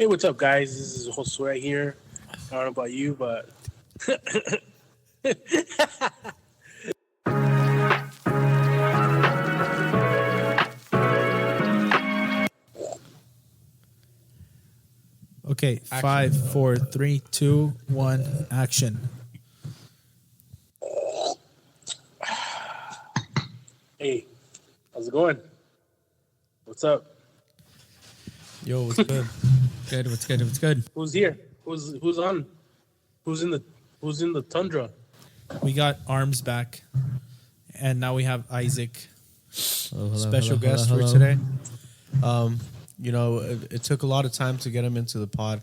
Hey, what's up, guys? This is Josue here. I don't know about you, but Okay, 5, 4, 3, 2, 1, action. hey, how's it going? What's up? Yo, what's good? What's good? Who's here? Who's on? Who's in the tundra? We got Arms back, and now we have Isaac. Special guest for today. It took a lot of time to get him into the pod.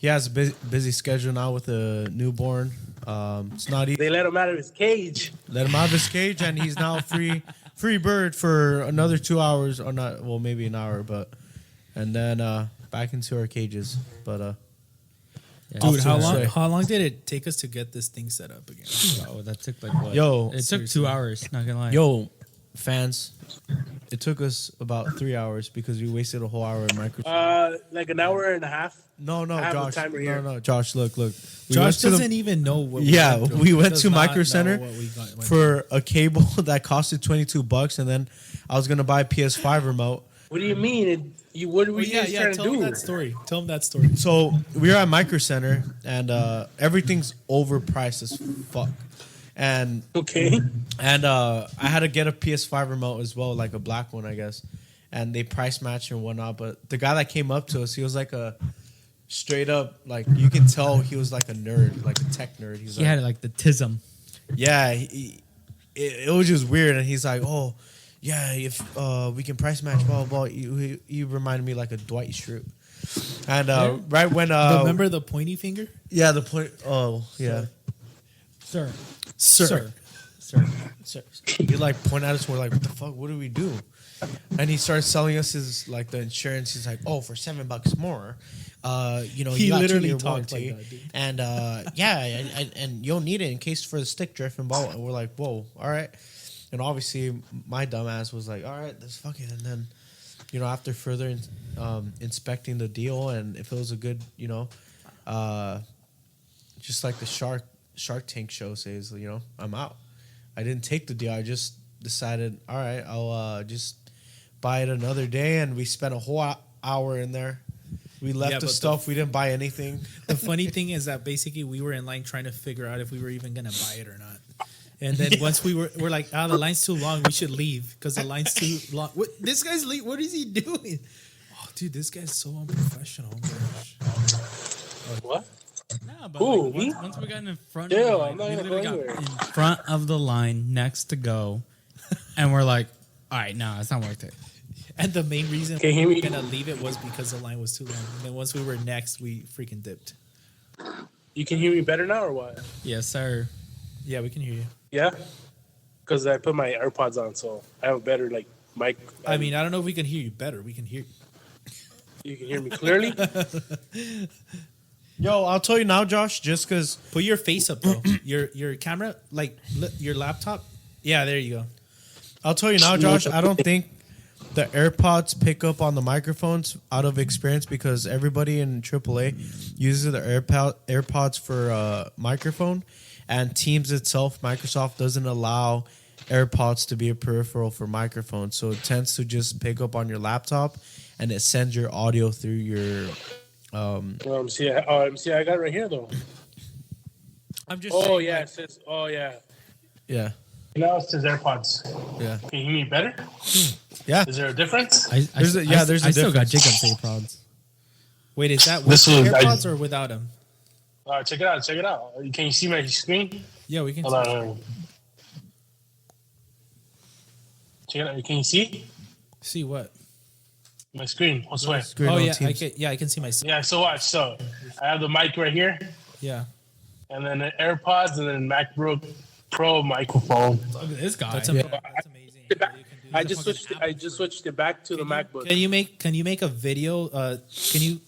He has a busy schedule now with a newborn. It's not easy. They let him out of his cage. Let him out of his cage, and he's now free bird for another 2 hours, or not? Well, maybe an hour, and then back into our cages. But dude, how long did it take us to get this thing set up again? Oh, that took like what? It took 2 hours. Not gonna lie. Yo, fans, it took us about 3 hours because we wasted a whole hour in Microsoft. Like an hour and a half. No, I have Josh. the timer here. No, Josh. Look. Josh doesn't even know what. We went to Micro Micro Center for a cable that costed $22, and then I was gonna buy a PS5 remote. What do you mean? What were you guys trying to tell do? him that story. Tell him that story. So we were at Micro Center, and everything's overpriced as fuck. And Okay. And I had to get a PS5 remote as well, like a black one, I guess. And they price match and whatnot. But the guy that came up to us, he was like a straight up, like you can tell he was like a nerd, like a tech nerd. He had like the tism. Yeah, it was just weird. And he's like, oh, yeah, if we can price match, blah, blah, blah. He reminded me like a Dwight Schrute. And right when... remember the pointy finger? Yeah, the point... Oh, yeah. Sir. He like point at us. We're like, what the fuck? What do we do? And he starts selling us his like the insurance. He's like, oh, for $7 more, He you got literally 2-year talked warranty. like that, dude. And and you'll need it in case for the stick drift and ball. And we're like, whoa, all right. And obviously, my dumbass was like, all right, let's fuck it. And then, after further inspecting the deal, and if it was a good, just like the Shark Tank show says, I'm out. I didn't take the deal. I just decided, all right, I'll just buy it another day. And we spent a whole hour in there. We left the stuff. We didn't buy anything. The funny thing is that basically we were in line trying to figure out if we were even going to buy it or not. And then once we're like, the line's too long, we should leave because the line's too long. This guy's late. What is he doing? Oh, dude, this guy's so unprofessional. What? No, but Ooh, once we got in front Ew, of the line, I'm not we gonna literally go got anywhere. in front of the line next to go, and we're like, all right, no, it's not worth it. And the main reason Can we you were hear me? going to leave it was because the line was too long. And then once we were next, we freaking dipped. You can hear me better now or what? Yes, sir. Yeah, we can hear you. Yeah. Because I put my AirPods on, so I have a better mic. I mean, I don't know if we can hear you better. We can hear you. You can hear me clearly. Yo, I'll tell you now, Josh, just because... Put your face up, bro. your camera, like your laptop. Yeah, there you go. I'll tell you now, Josh, I don't think the AirPods pick up on the microphones out of experience because everybody in AAA uses the AirPods for microphone, and Teams itself, Microsoft doesn't allow AirPods to be a peripheral for microphone, so it tends to just pick up on your laptop, and it sends your audio through your... See, I got it right here though. I'm just Oh saying, yeah, like- it says. Oh yeah. yeah, Now it says AirPods. yeah, Can you hear me better? yeah. Is there a difference? There's a I still got difference. Jacob's AirPods. Wait, is that with This was- AirPods or without them? Check it out. Check it out. Can you see my screen? Yeah, we can. Hold on. Check it out. Can you see See what? my screen? I swear. Screen Oh on yeah, Teams. I can see myself. Yeah. So watch. So I have the mic right here, Yeah, and then the AirPods, and then MacBook Pro microphone. Look at this guy. that's, Yeah. that's amazing. It back- You can do I that. just switched it back to the MacBook. Can you make a video?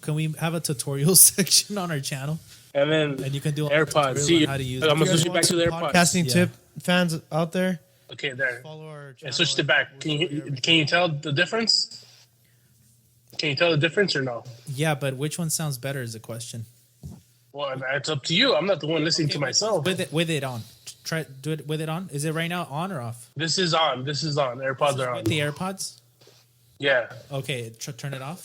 Can we have a tutorial section on our channel? And then And you can do a AirPods. tutorial See, on how to use I'm it. gonna switch it back to the AirPods. Podcasting Yeah. tip fans out there. Okay, there. Follow our I channel. switched it back. Can you tell the difference? Can you tell the difference or no? Yeah, but which one sounds better is the question. Well, it's up to you. I'm not the one listening to myself. With it on. Try do it with it on. Is it right now on or off? This is on. AirPods are on. With the AirPods? Yeah. Okay, turn it off.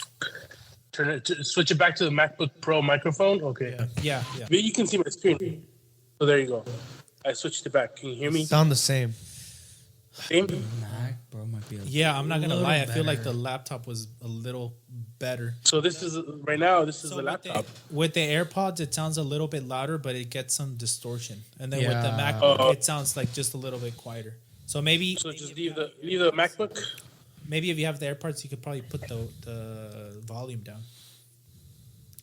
Switch it back to the MacBook Pro microphone. Okay. Yeah. But you can see my screen. So there you go. I switched it back. Can you hear me? Sound the same. Same? Mac, bro, might be Yeah, I'm not gonna lie. I feel like better. the laptop was a little better. So this is right now. This is the laptop. With the AirPods, it sounds a little bit louder, but it gets some distortion. And then with the Yeah. MacBook, it sounds like just a little bit quieter. So maybe So just leave the MacBook. maybe if you have the AirPods, you could probably put the volume down,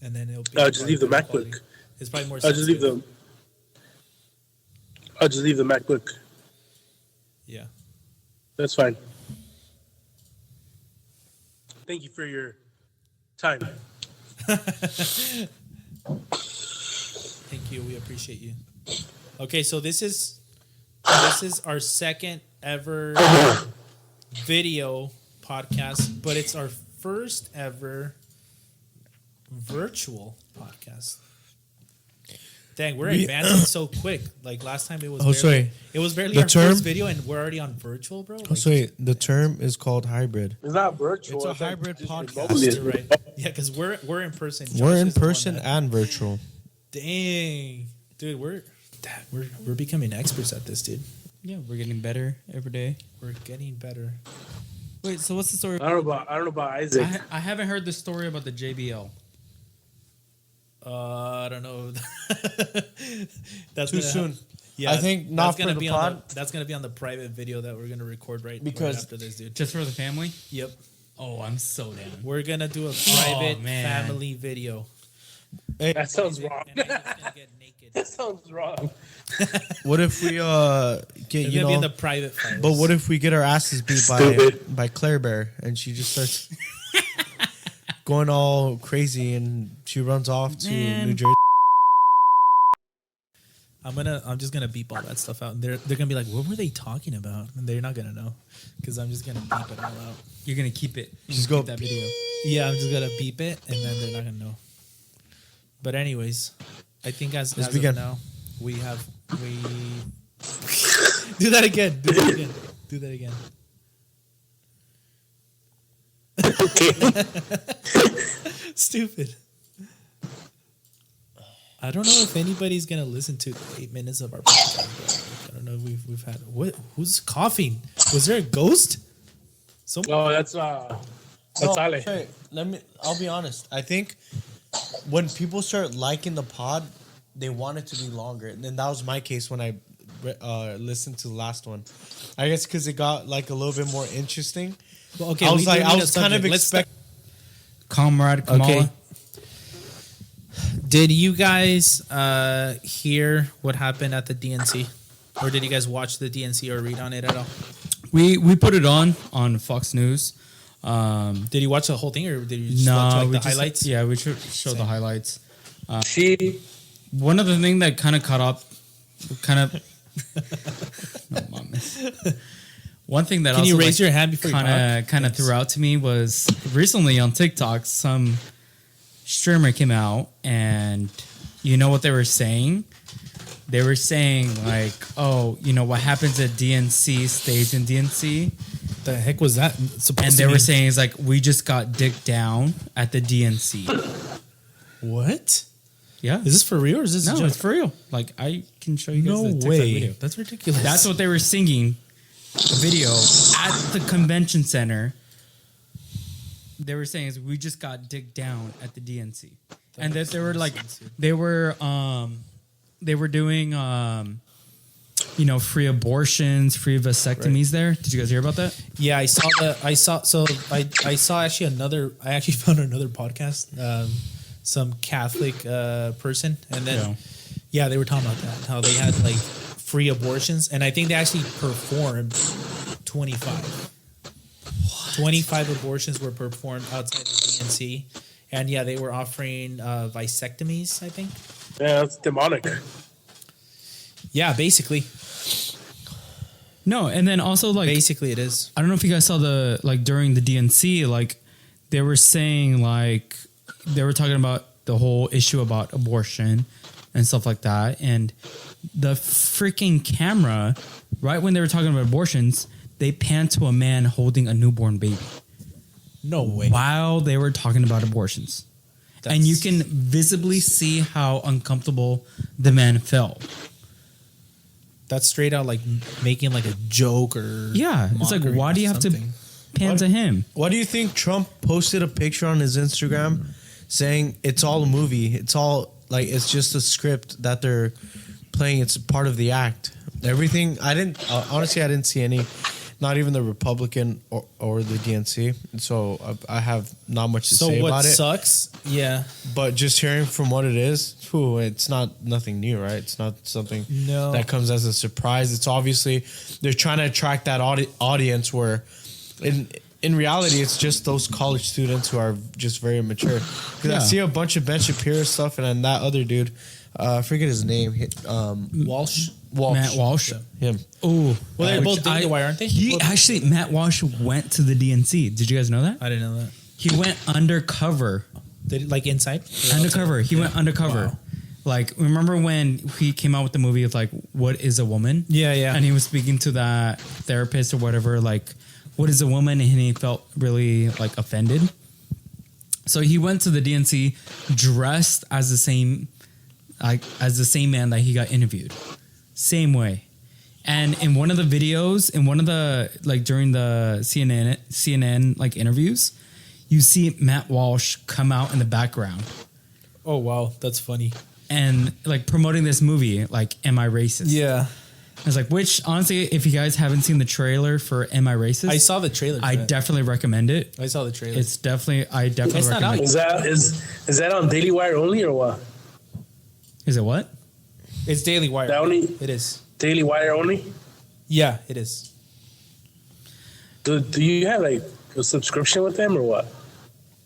and then it'll be Just leave the better MacBook. quality. It's probably more. I'll just leave sensitive. the MacBook. Yeah. That's fine. Thank you for your time. Thank you. We appreciate you. Okay, so this is our second ever video podcast, but it's our first ever virtual podcast. Dang, we're advancing so quick. Like last time, it was barely The our term- first video, and we're already on virtual, bro. Like, So wait, the term is called hybrid. It's not virtual. It's a like hybrid just podcast. remotely. you're right. Yeah, because we're in person. We're Josh in is the one person that- and virtual. Dang, dude, we're becoming experts at this, dude. Yeah, we're getting better every day. We're getting better. Wait, so what's the story? I don't know about Isaac. I haven't heard the story about the JBL. I don't know. That's Too gonna soon. Yeah, I think not that's gonna for the be pod. on that's gonna be on the private video that we're gonna record right Because- after this, dude. Just for the family? Yep, Oh, I'm so down. we're gonna do a private man. family video. That sounds wrong. And I'm just gonna get naked. That sounds wrong. What if we get It's gonna be in the private files. But what if we get our asses beat Stupid. by Claire Bear and she just starts going all crazy and she runs off to Man. New Jersey? I'm just gonna beep all that stuff out, and they're gonna be like, "What were they talking about?" And they're not gonna know because I'm just gonna beep it all out. You're gonna keep it. Just Keep go that video. Yeah, I'm just gonna beep it, and then they're not gonna know. But anyways, I think as begin. of now, we do that again. Do that again. Do that again. Stupid. I don't know if anybody's gonna listen to 8 minutes of our podcast. Bro. I don't know if we've had what? Who's coughing? Was there a ghost? Oh, that's Ale. Sorry, I'll be honest. I think when people start liking the pod, they want it to be longer. And then that was my case when I listened to the last one. I guess because it got like a little bit more interesting. Well, okay, I we was do like, need I a was kind of subject. Let's expecting. Comrade Kamala. Okay. Did you guys hear what happened at the DNC? Or did you guys watch the DNC or read on it at all? We put it on Fox News. Did you watch the whole thing or did you just No, watch like, we the just, highlights? Yeah, we should show the highlights. She One of the things that kind of caught up, no, mames. One thing that Can also you raise your hand before you talk? kind of threw out to me was recently on TikTok, some streamer came out and you know what they were saying? They were saying like, oh, you know what happens at DNC stays in DNC. The heck was that supposed And to they were mean? saying it's like we just got dicked down at the DNC. What? Yeah. Is this for real or is this No, a joke? it's for real. Like I can show you guys No the TikTok way. video. That's ridiculous. That's what they were singing. Video at the convention center. They were saying is we just got digged down at the DNC, and that they were like they were doing free abortions, free vasectomies. There, did you guys hear about that? Yeah, I saw actually I actually found another podcast, some Catholic person, and then yeah, they were talking about that, how they had like free abortions, and I think they actually performed 25 abortions were performed outside the DNC, and yeah, they were offering vasectomies, I think. Yeah, that's demonic. Yeah, basically No, and then also like it is. I don't know if you guys saw the like during the DNC, like they were saying like they were talking about the whole issue about abortion and stuff like that. And the freaking camera, right when they were talking about abortions, they panned to a man holding a newborn baby No way. while they were talking about abortions. And you can visibly see how uncomfortable the man felt. That's straight out like making like a joke or Yeah. It's like, mockery why or do you have to something. pan to him? Why do you think Trump posted a picture on his Instagram saying it's all a movie? It's all like it's just a script that they're playing. It's part of the act. Everything. I didn't honestly. I didn't see any. Not even the Republican or the DNC. So I have not much to say So about what it. sucks? Yeah. But just hearing from what it is, it's not nothing new, right? It's not something No. that comes as a surprise. It's obviously they're trying to attract that audience where, in reality, it's just those college students who are just very immature. Because I Yeah. see a bunch of Ben Shapiro stuff, and then that other dude, I forget his name, Walsh. Walsh. Matt Walsh. Him. Oh, Well, they're both Daily Wire, aren't they? He Both- actually, Matt Walsh went to the DNC. Did you guys know that? I didn't know that. He went undercover. Did like inside? Undercover. He went undercover. Wow. Like, remember when he came out with the movie of like, what is a woman? Yeah, yeah. And he was speaking to that therapist or whatever, like, what is a woman? And he felt really like offended. So he went to the DNC dressed as the same, like as the same man that he got interviewed. Same way. And in one of the videos, in one of the like during the CNN like interviews, you see Matt Walsh come out in the background Oh wow, that's funny. and like promoting this movie, like Am I Racist? Yeah, It's like, which honestly, if you guys haven't seen the trailer for Am I Racist, I saw the trailer. for I that. definitely recommend it. I saw the trailer. It's definitely, I definitely It's not recommend out it. Is that on Daily Wire only or what? Is it what? It's Daily Wire. That only It is. Daily Wire only? Yeah, it is. Do you have like a subscription with them or what?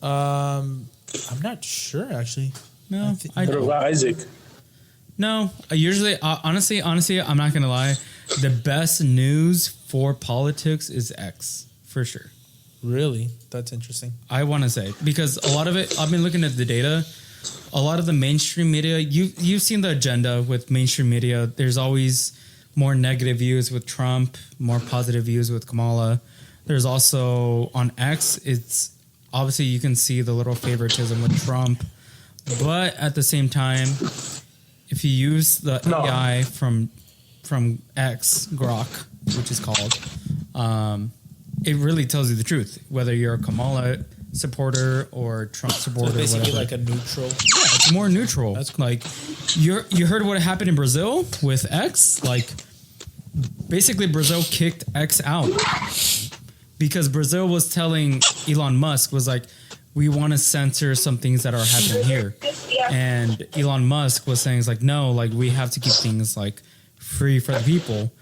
I'm not sure actually. No, I What don't. about Isaac? No, I usually, honestly, I'm not gonna lie. The best news for politics is X for sure. Really, that's interesting. I want to say because a lot of it, I've been looking at the data. A lot of the mainstream media, you've seen the agenda with mainstream media. There's always more negative views with Trump, more positive views with Kamala. There's also on X, it's obviously you can see the little favoritism with Trump, but at the same time, if you use the AI from X Grok, which is called, it really tells you the truth, whether you're a Kamala supporter or Trump So supporter. it's or basically whatever. like a neutral. Yeah, it's more neutral. That's cool. Like you heard what happened in Brazil with X? Like basically Brazil kicked X out because Brazil was telling Elon Musk was like, we want to censor some things that are happening here. And Elon Musk was saying it's like, no, like we have to keep things like free for the people.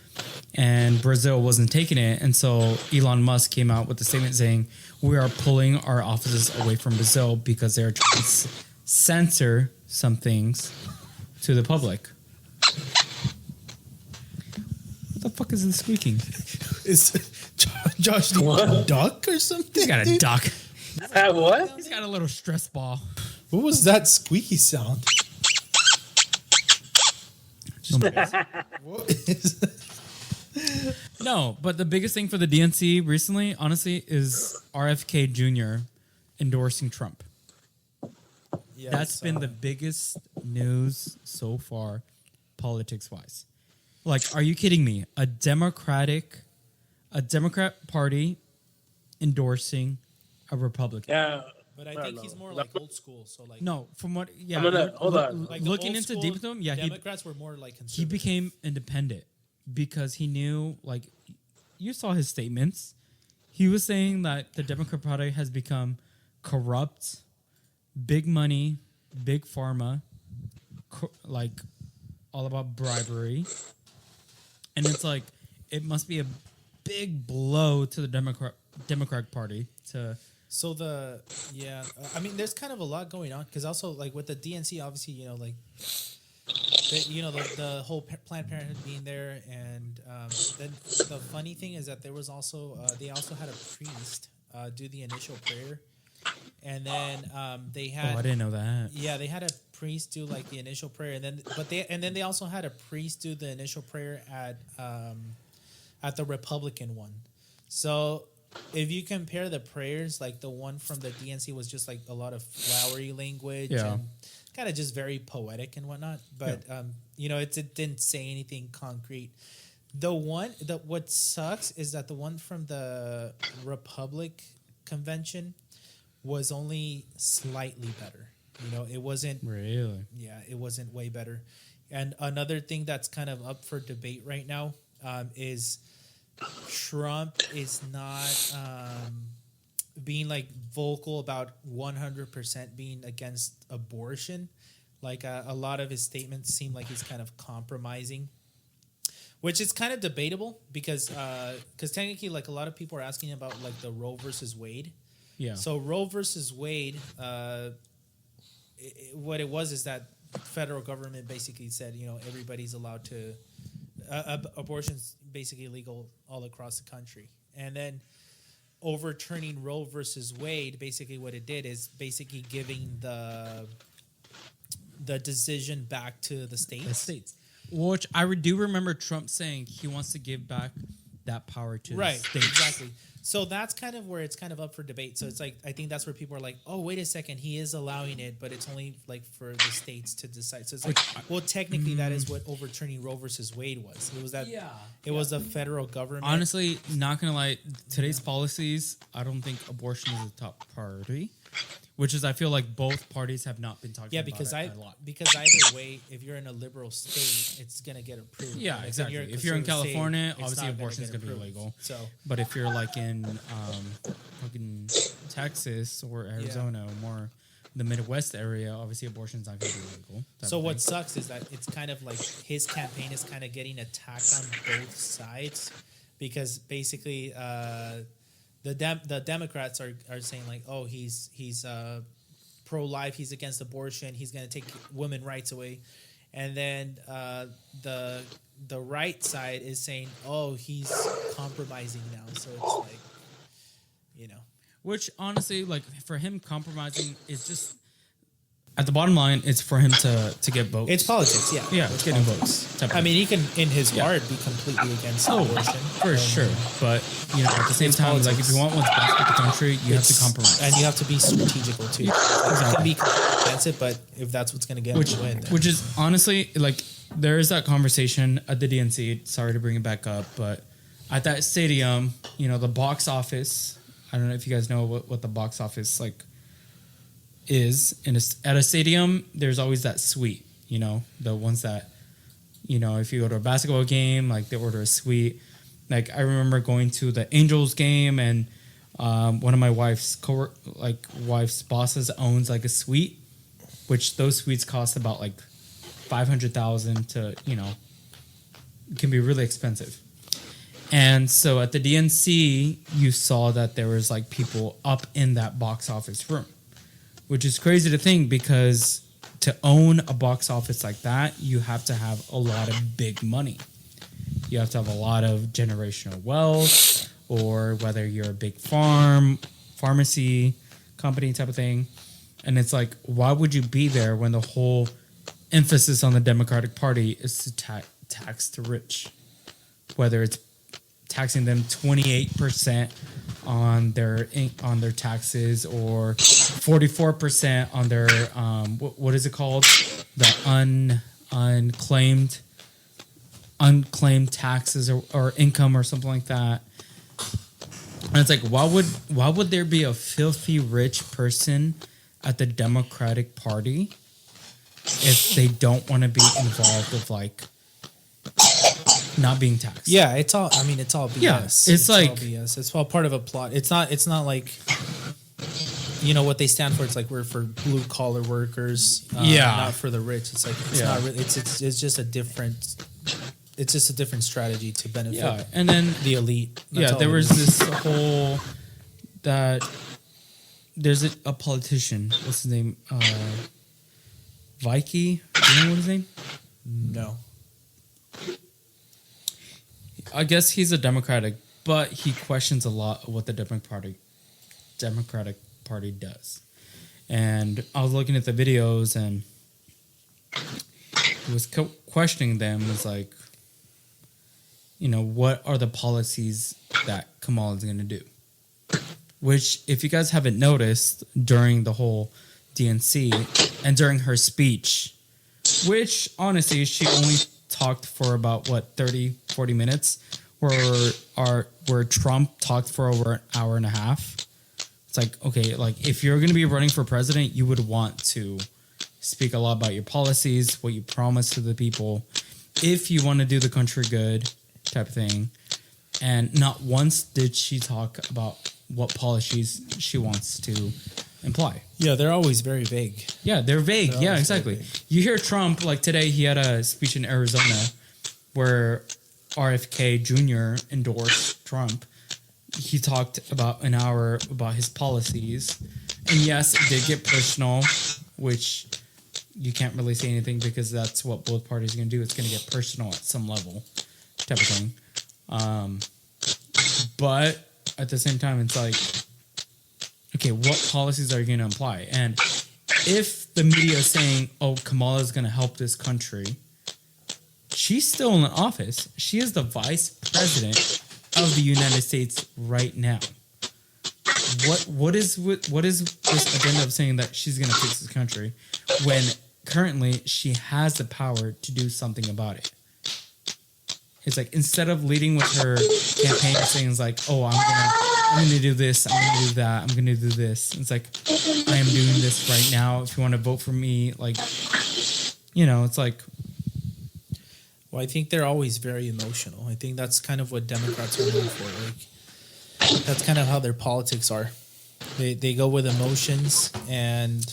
And Brazil wasn't taking it. And so Elon Musk came out with a statement saying, we are pulling our offices away from Brazil because they're trying to censor some things to the public. What the fuck is this squeaking? Is Josh the What? duck or something? He's got a duck. What? He's got a little stress ball. What was that squeaky sound? What is No, but the biggest thing for the DNC recently, honestly, is RFK Jr. endorsing Trump. Yeah, That's been the biggest news so far, politics wise. Like, are you kidding me? A Democrat Party endorsing a Republican. Yeah. But I I don't think know. he's more like old school. So like No, from what? Yeah, I'm gonna- hold on. like the looking old into school deep into him, yeah, Democrats were more like he conservative. became independent because he knew, like, you saw his statements. He was saying that the Democrat Party has become corrupt, big money, big pharma, like all about bribery. And it's like, it must be a big blow to the Democratic Party to... So I mean, there's kind of a lot going on because also like with the DNC, obviously, you know, like, the whole Planned Parenthood being there, and then the funny thing is that there was also they also had a priest do the initial prayer, and then they Oh, had I didn't know that. yeah, they had a priest do like the initial prayer, and then they also had a priest do the initial prayer at the Republican one. So if you compare the prayers, like the one from the DNC was just like a lot of flowery language Yeah. and kind of just very poetic and whatnot. But you know, it didn't say anything concrete. What sucks is that the one from the Republic convention was only slightly better. You know, it wasn't Really? yeah, it wasn't way better. And another thing that's kind of up for debate right now is Trump is not being like vocal about 100% being against abortion. Like a lot of his statements seem like he's kind of compromising, which is kind of debatable because technically, like a lot of people are asking about like the Roe versus Wade. Yeah. So Roe versus Wade, what it was is that federal government basically said, you know, everybody's allowed to abortion's basically legal all across the country, and then overturning Roe versus Wade, basically what it did is basically giving the decision back to the states. The states. Which I do remember Trump saying he wants to give back that power to Right, the states. exactly. So that's kind of where it's kind of up for debate. So it's like, I think that's where people are like, oh, wait a second, he is allowing it, but it's only like for the states to decide. So it's like, well, technically that is what overturning Roe versus Wade was. It was that it was the federal government. Honestly, not gonna lie, today's policies, I don't think abortion is a top priority. Which is, I feel like both parties have not been talking Yeah, about because it a lot. because either way, if you're in a liberal state, it's gonna get approved. Yeah, Like, exactly. a If you're in conservative California, state, it's obviously not abortion is get gonna be approved. illegal. So But if you're like in fucking Texas or Arizona, or more the Midwest area, obviously abortion is not going to be illegal. So what sucks is that it's kind of like his campaign is kind of getting attacked on both sides, because basically the Democrats are saying like, oh, he's pro-life, he's against abortion, he's going to take women rights away, and then the right side is saying, oh, he's compromising now. So it's like, you know. Which honestly, like for him, compromising is just at the bottom line. It's for him to get votes. It's politics, yeah. Yeah, it's getting politics. votes. type of I mean, he can, in his Yeah. heart, be completely against Oh, abortion. for sure. But you know, at the same It's time, like politics. if you want what's best for the country, you have to compromise. And you have to be strategical too. Like, you can be against it, but if that's what's going to get him to win, then. Which is honestly like there is that conversation at the DNC. Sorry to bring it back up, but at that stadium, you know, the box office. I don't know if you guys know what the box office like is at a stadium. There's always that suite. You know, the ones that, you know, if you go to a basketball game, like they order a suite. Like I remember going to the Angels game, and one of my wife's bosses owns like a suite, which those suites cost about like $500,000 to, you know, it can be really expensive. And so at the DNC, you saw that there was like people up in that box office room, which is crazy to think, because to own a box office like that, you have to have a lot of big money. You have to have a lot of generational wealth, or whether you're a big pharmacy company type of thing. And it's like, why would you be there when the whole emphasis on the Democratic Party is to tax the rich? Whether it's taxing them 28% on their taxes, or 44% on their what is it called, the unclaimed taxes or income or something like that. And it's like, why would there be a filthy rich person at the Democratic Party if they don't want to be involved with like not being taxed? Yeah, it's all. I mean, it's all BS. Yeah, it's like all BS. It's all part of a plot. It's not like, you know, what they stand for. It's like we're for blue collar workers. Not for the rich. It's like it's not really. It's just a different. It's just a different strategy to benefit. Yeah, and then the elite. That's all there it was is. this whole that there's a politician. What's his name? Vicky. Do you know what his name? No. I guess he's a Democratic, but he questions a lot of what the Democratic Party does. And I was looking at the videos and was questioning them. It was like, what are the policies that Kamala is going to do? Which, if you guys haven't noticed, during the whole DNC and during her speech, which honestly, she only talked for about 30, 40 minutes, where Trump talked for over an hour and a half. It's like, okay, like if you're going to be running for president, you would want to speak a lot about your policies, what you promise to the people, if you want to do the country good type of thing. And not once did she talk about what policies she wants to imply. Yeah, they're always very vague. Yeah, they're vague. Yeah, exactly. You hear Trump, like today he had a speech in Arizona where RFK Jr. endorsed Trump. He talked about an hour about his policies. And yes, it did get personal, which you can't really say anything because that's what both parties are going to do. It's going to get personal at some level type of thing. But at the same time, it's like, okay, what policies are you going to apply? And if the media is saying, oh, Kamala is going to help this country, she's still in office. She is the vice president of the United States right now. What is this agenda of saying that she's going to fix this country when currently she has the power to do something about it? It's like, instead of leading with her campaign saying it's like, oh, I'm gonna do this, I'm gonna do that, I'm gonna do this. It's like, I am doing this right now. If you want to vote for me, like, it's like. Well, I think they're always very emotional. I think that's kind of what Democrats are known for. Like, that's kind of how their politics are. They go with emotions, and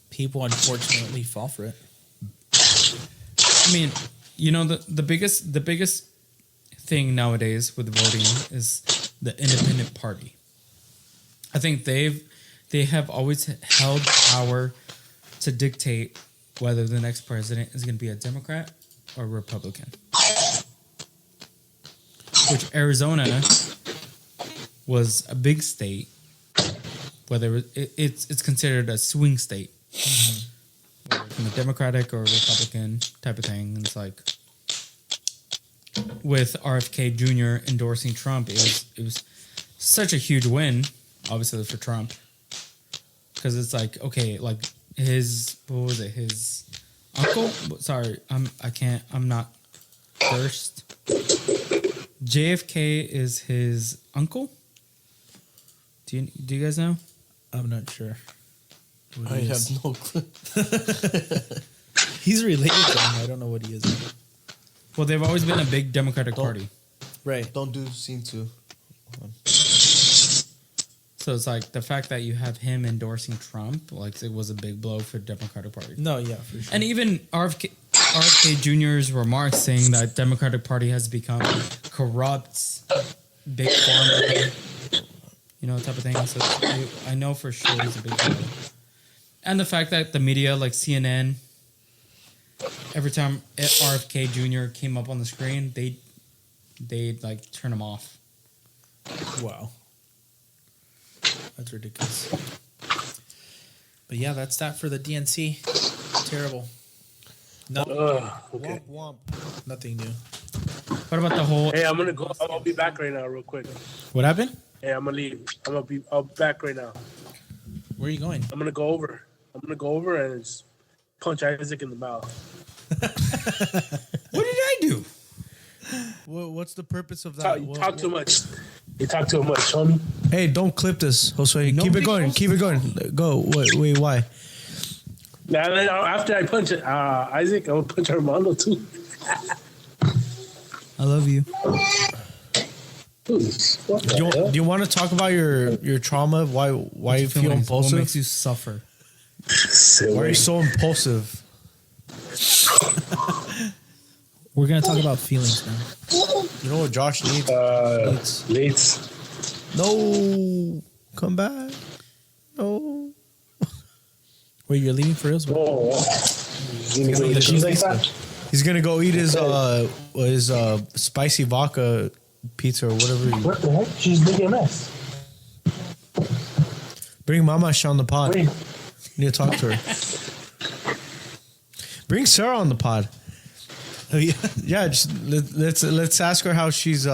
people unfortunately fall for it. I mean, the biggest thing nowadays with voting is the independent party. I think they have always held power to dictate whether the next president is going to be a Democrat or Republican. Which Arizona was a big state, whether it's considered a swing state, from a Democratic or Republican type of thing. And it's like, with RFK Jr. endorsing Trump, it was such a huge win, obviously, for Trump, because it's like, okay, like his uncle. Sorry, I'm not first. JFK is his uncle. Do you guys know? I'm not sure. I have no clue. He's related to him. I don't know what he is. Well, they've always been a big Democratic Party. Right. Don't do scene 2. So it's like the fact that you have him endorsing Trump, like, it was a big blow for the Democratic Party. No, yeah, for sure. And even RFK Jr.'s remarks saying that Democratic Party has become corrupt, big pharma, type of thing. So I know for sure he's a big blow. And the fact that the media, like CNN, every time RFK Jr. came up on the screen, they'd like turn him off. Wow. That's ridiculous. But yeah, that's that for the DNC. Terrible. No, Okay. Womp, womp. nothing new. What about the whole? Hey, I'm gonna go. I'll be back right now, real quick. What happened? Hey, I'm gonna leave. I'll be back right now. Where are you going? I'm gonna go over and just punch Isaac in the mouth. What did I do? What's the purpose of that? You talk too much. You talk too much, homie. Hey, don't clip this, Jose. Keep it going. Keep it going. Go. Wait, why? Now, after I punch Isaac, I will punch Armando too. I love you. Do Do you want to talk about your trauma? Why you feel What impulsive? makes you suffer? Why are you so impulsive? We're going to talk about feelings now. You know what Josh needs? Needs. No, come back. No. Wait, you're leaving for real? Oh, He's gonna go eat his spicy vodka pizza or whatever. What the heck? She's making a mess. Bring Mama on the pot. Wait. Need to talk to her. Bring Sarah on the pod. Oh yeah. Yeah, just let's ask her how she's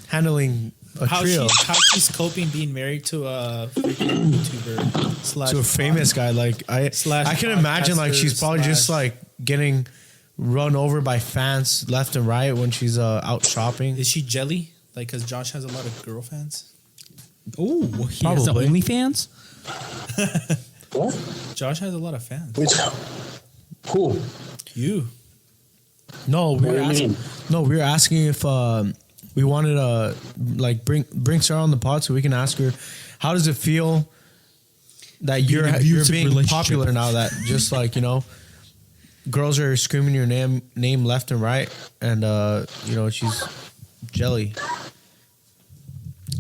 handling a trio. How she's coping being married to a freaking YouTuber To a famous guy. Like I can imagine like she's probably just like getting run over by fans left and right when she's out shopping. Is she jelly? Like, cause Josh has a lot of girl fans. Oh, he has the Probably. OnlyFans? What? Josh has a lot of fans. Which? Who? You. No, we What were do you asking. mean? No, we were asking if we wanted to like bring Sarah on the pod so we can ask her how does it feel that you're being relationship. popular now, that just like, you know, girls are screaming your name left and right, and you know, she's jelly.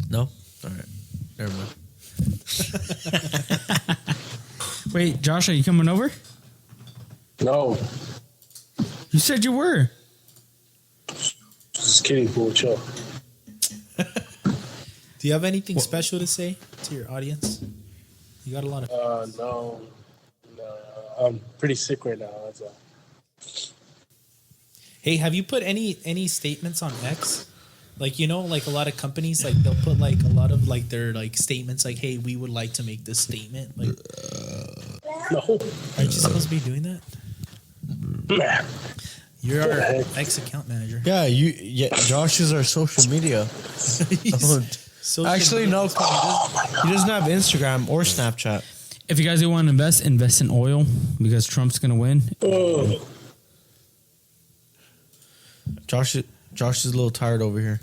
No? All right. Never mind. Wait, Josh, are you coming over? No. You said you were. Just kidding, fool. Chill. Do you have anything special to say to your audience? You got a lot of. No. I'm pretty sick right now. That's all. Hey, have you put any statements on X? Like, you know, like a lot of companies, like they'll put like a lot of like their like statements, like, "Hey, we would like to make this statement." Like, No. aren't you supposed to be doing that? Nah. You're Go our ahead. X account manager. Yeah, Josh is our social media. So Actually, no, he doesn't have Instagram or Snapchat. If you guys do want to invest in oil because Trump's going to win. Oh. Josh is a little tired over here.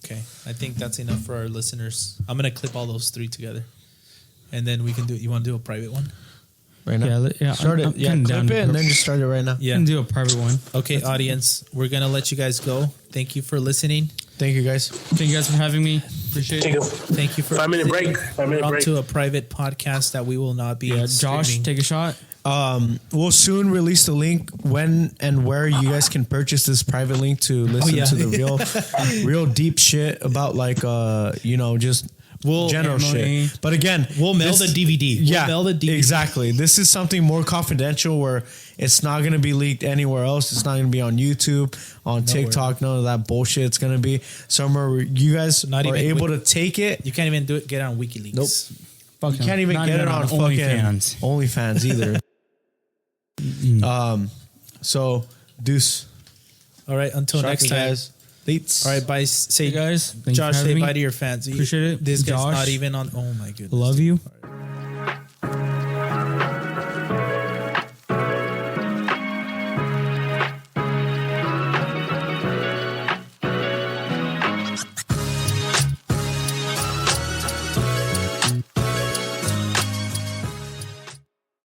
Okay, I think that's enough for our listeners. I'm gonna clip all those three together, and then we can do. You want to do a private one? Right now. Yeah, Start I'm it. Yeah, kinda clip down to it and pro- then just start it right now. You can do a private one. Okay, audience, we're gonna let you guys go. Thank you for listening. Thank you, guys. Thank you guys for having me. Appreciate Take it. a Thank you for 5-minute break. listening. 5-minute We're on break. to a private podcast that we will not be. Yeah, Josh, streaming. take a shot. We'll soon release the link when and where you guys can purchase this private link to listen yeah. to the real deep shit about like you know, just general Emily. shit. But again, We'll mail this- the DVD. Yeah, We'll mail the DVD. exactly. This is something more confidential where it's not going to be leaked anywhere else. It's not going to be on YouTube, on TikTok, none of that bullshit. It's going to be somewhere where you guys Not are even able to take it. You can't even do it. Get on WikiLeaks. Nope. Fuck You can't even Not get it on fucking OnlyFans. OnlyFans either. So deuce. All right. Until Sharky, next time. guys. Leets. All right. Bye. Say Hey, guys. Thanks for Josh. Say having me. bye to your fans. Appreciate it. This guy's Josh. not even on. Oh my goodness. Love you. All right.